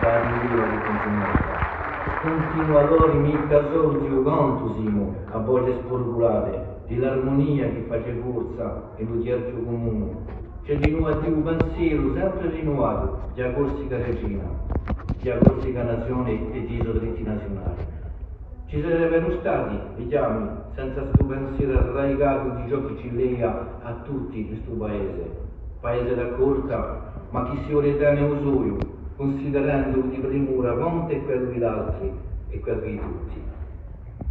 Dio di continuità. Continuadori mi casò giugontosimo a voce sporculate, di l'armonia che face forza e lo tiercio comune. C'è di nuovo Dio pensiero, sempre rinnovato, già Corsica regina, già Corsica nazione e giso dritti nazionali. Ci sarebbero stati richiami senza questo pensiero arraigato di ciò che ci lega a tutti questo paese d'accorta, ma chi si oretane usurio, considerando di premura conte quello di altri e quello di tutti.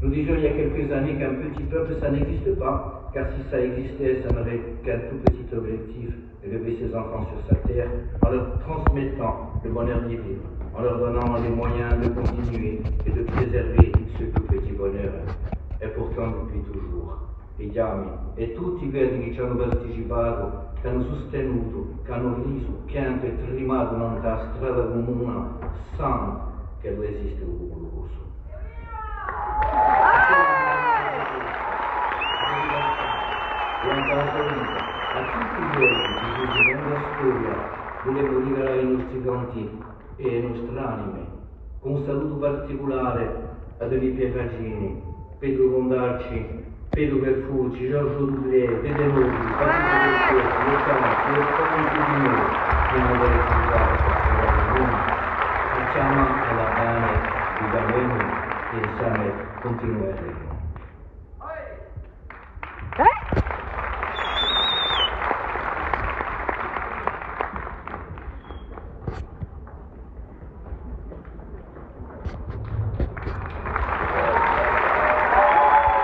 Nous disions il y a quelques années qu'un petit peuple, ça n'existe pas, car si ça existait, ça n'aurait qu'un tout petit objectif, élever ses enfants sur sa terre, en leur transmettant le bonheur divin, en leur donnant les moyens de continuer et de préserver ce tout petit bonheur. Et pourtant, depuis toujours, i chiami e tutti quelli che ci hanno partecipato, che hanno sostenuto, che hanno riso, pianto e tremato nella strada comune, sanno che non esiste un popolo corso. Durante la sua vita, a tutti quelli di cui si rende storia, volevo liberare i nostri conti e le nostre anime, con un saluto particolare ad Olivier Faggini, Pedro Gondarci, Pedro Perfurci, Giorgio Dublé, Dede Nodi, Patrizio Perfetti, Lottati, Lottati di noi, che non deve risultare per la comune. Facciamo alla bene di Gabello e insieme continueremo.